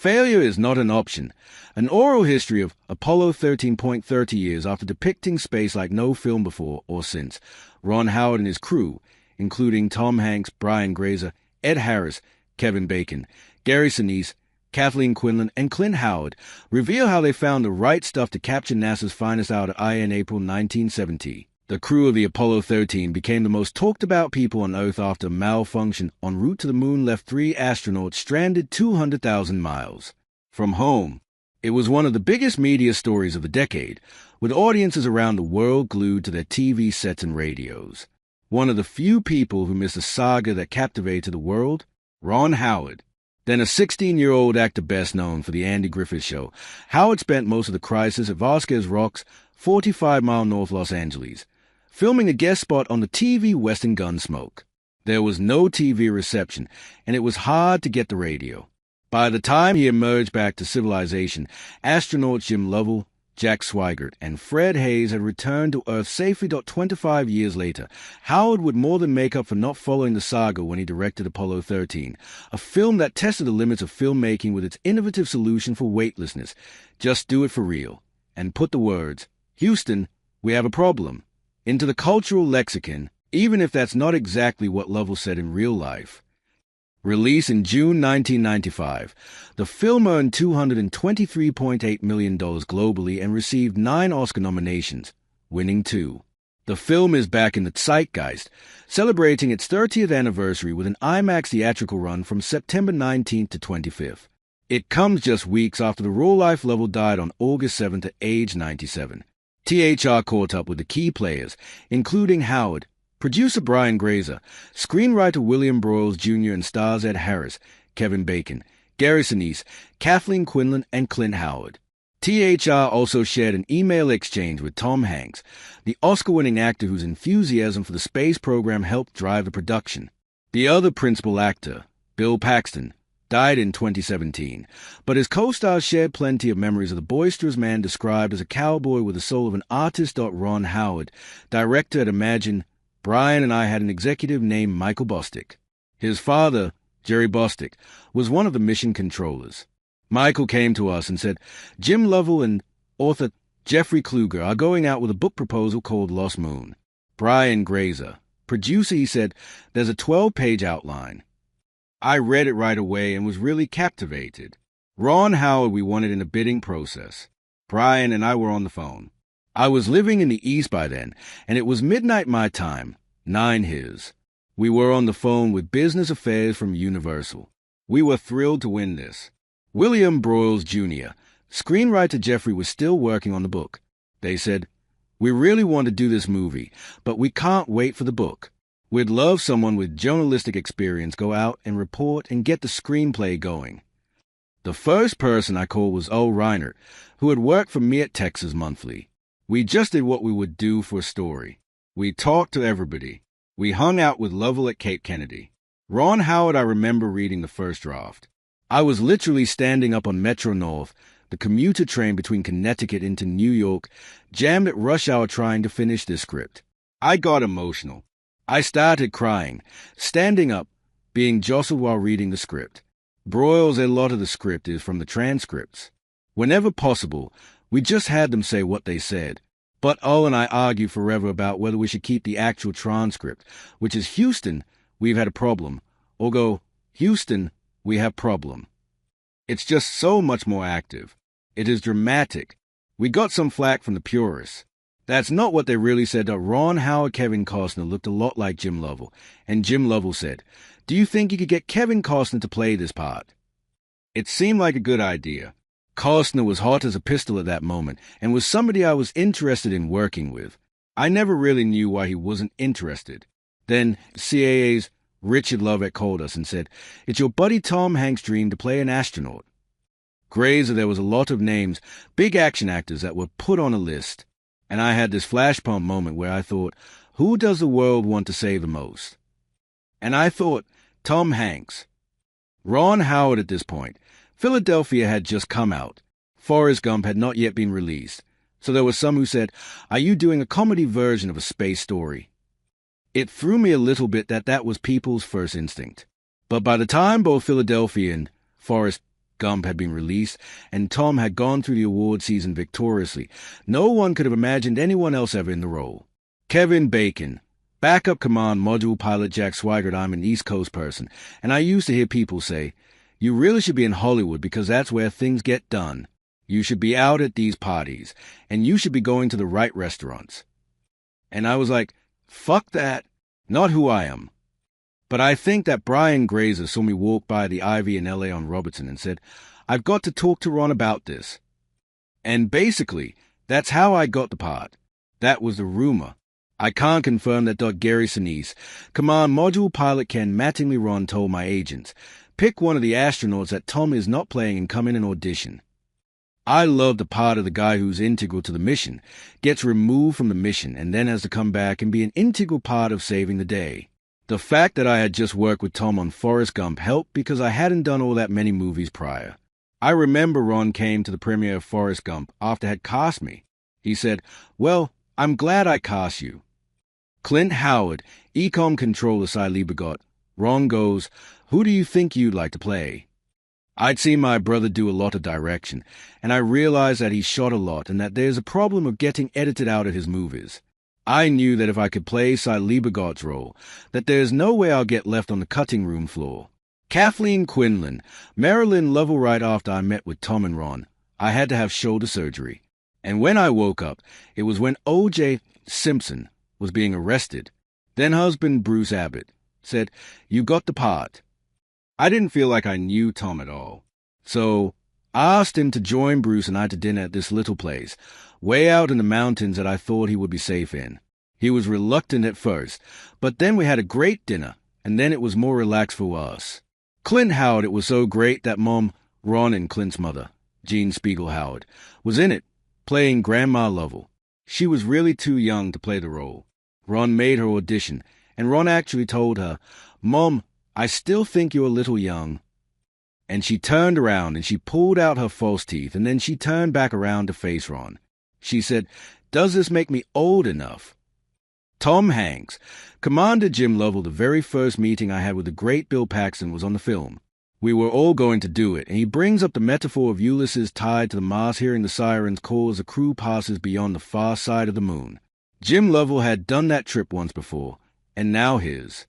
Failure is not an option. An oral history of Apollo 13.30 years after depicting space like no film before or since. Ron Howard and his crew, including Tom Hanks, Brian Grazer, Ed Harris, Kevin Bacon, Gary Sinise, Kathleen Quinlan, and Clint Howard, reveal how they found the right stuff to capture NASA's finest hour at IA in April 1970. The crew of the Apollo 13 became the most talked-about people on Earth after a malfunction en route to the moon left 3 astronauts stranded 200,000 miles from home. It was one of the biggest media stories of the decade, with audiences around the world glued to their TV sets and radios. One of the few people who missed a saga that captivated the world, Ron Howard. Then a 16-year-old actor best known for The Andy Griffith Show, Howard spent most of the crisis at Vasquez Rocks, 45-mile north Los Angeles, filming a guest spot on the TV Western Gunsmoke. There was no TV reception, and it was hard to get the radio. By the time he emerged back to civilization, astronauts Jim Lovell, Jack Swigert, and Fred Hayes had returned to Earth safely. 25 years later, Howard would more than make up for not following the saga when he directed Apollo 13, a film that tested the limits of filmmaking with its innovative solution for weightlessness. Just do it for real, and put the words, "Houston, we have a problem," into the cultural lexicon, even if that's not exactly what Lovell said in real life. Released in June 1995, the film earned $223.8 million globally and received 9 Oscar nominations, winning 2. The film is back in the zeitgeist, celebrating its 30th anniversary with an IMAX theatrical run from September 19th to 25th. It comes just weeks after the real-life Lovell died on August 7th at age 97. THR caught up with the key players, including Howard, producer Brian Grazer, screenwriter William Broyles Jr. and stars Ed Harris, Kevin Bacon, Gary Sinise, Kathleen Quinlan, and Clint Howard. THR also shared an email exchange with Tom Hanks, the Oscar-winning actor whose enthusiasm for the space program helped drive the production. The other principal actor, Bill Paxton, died in 2017, but his co-stars shared plenty of memories of the boisterous man described as a cowboy with the soul of an artist. Ron Howard, director at Imagine, Brian and I had an executive named Michael Bostic. His father, Jerry Bostic, was one of the mission controllers. Michael came to us and said, "Jim Lovell and author Jeffrey Kluger are going out with a book proposal called Lost Moon." Brian Grazer, producer, he said, "There's a 12-page outline." I read it right away and was really captivated. Ron Howard we wanted in the bidding process. Brian and I were on the phone. I was living in the East by then, and it was midnight my time, 9 his. We were on the phone with business affairs from Universal. We were thrilled to win this. William Broyles Jr., screenwriter Jeffrey was still working on the book. They said, "We really want to do this movie, but we can't wait for the book. We'd love someone with journalistic experience go out and report and get the screenplay going." The first person I called was O. Reinert, who had worked for me at Texas Monthly. We just did what we would do for a story. We talked to everybody. We hung out with Lovell at Cape Kennedy. Ron Howard, I remember reading the first draft. I was literally standing up on Metro North, the commuter train between Connecticut into New York, jammed at rush hour trying to finish this script. I got emotional. I started crying, standing up, being jostled while reading the script. Broyles, a lot of the script is from the transcripts. Whenever possible, we just had them say what they said. But O and I argue forever about whether we should keep the actual transcript, which is "Houston, we've had a problem," or go, "Houston, we have problem." It's just so much more active. It is dramatic. We got some flack from the purists. That's not what they really said. Ron Howard Kevin Costner looked a lot like Jim Lovell, and Jim Lovell said, "Do you think you could get Kevin Costner to play this part?" It seemed like a good idea. Costner was hot as a pistol at that moment and was somebody I was interested in working with. I never really knew why he wasn't interested. Then CAA's Richard Lovett called us and said, "It's your buddy Tom Hanks' dream to play an astronaut." Grazer, there was a lot of names, big action actors that were put on a list. And I had this flash pump moment where I thought, who does the world want to save the most? And I thought, Tom Hanks. Ron Howard at this point. Philadelphia had just come out. Forrest Gump had not yet been released. So there were some who said, "Are you doing a comedy version of a space story?" It threw me a little bit that was people's first instinct. But by the time both Philadelphia and Forrest Gump had been released, and Tom had gone through the award season victoriously. No one could have imagined anyone else ever in the role. Kevin Bacon. Backup Command Module Pilot Jack Swigert. I'm an East Coast person, and I used to hear people say, "You really should be in Hollywood because that's where things get done. You should be out at these parties, and you should be going to the right restaurants." And I was like, fuck that. Not who I am. But I think that Brian Grazer saw me walk by the Ivy in LA on Robertson and said, "I've got to talk to Ron about this." And basically, that's how I got the part. That was the rumor. I can't confirm that. Gary Sinise, Command Module Pilot Ken Mattingly Ron told my agents, "Pick one of the astronauts that Tom is not playing and come in and audition." I love the part of the guy who's integral to the mission, gets removed from the mission, and then has to come back and be an integral part of saving the day. The fact that I had just worked with Tom on Forrest Gump helped because I hadn't done all that many movies prior. I remember Ron came to the premiere of Forrest Gump after had cast me. He said, "Well, I'm glad I cast you." Clint Howard, Ecom Controller Cy Liebergott. Ron goes, "Who do you think you'd like to play?" I'd seen my brother do a lot of direction, and I realized that he shot a lot and that there's a problem of getting edited out of his movies. I knew that if I could play Cy Liebergott's role, that there's no way I'll get left on the cutting room floor. Kathleen Quinlan, Marilyn Lovell. Right after I met with Tom and Ron, I had to have shoulder surgery. And when I woke up, it was when O.J. Simpson was being arrested. Then husband Bruce Abbott said, "You got the part." I didn't feel like I knew Tom at all. So I asked him to join Bruce and I to dinner at this little place, way out in the mountains that I thought he would be safe in. He was reluctant at first, but then we had a great dinner, and then it was more relaxed for us. Clint Howard, it was so great that Mom, Ron and Clint's mother, Jean Spiegel Howard, was in it, playing Grandma Lovell. She was really too young to play the role. Ron made her audition, and Ron actually told her, "Mom, I still think you're a little young." And she turned around and she pulled out her false teeth, and then she turned back around to face Ron. She said, "Does this make me old enough?" Tom Hanks. Commander Jim Lovell, the very first meeting I had with the great Bill Paxton was on the film. We were all going to do it, and he brings up the metaphor of Ulysses tied to the mast hearing the sirens call as the crew passes beyond the far side of the moon. Jim Lovell had done that trip once before, and now his.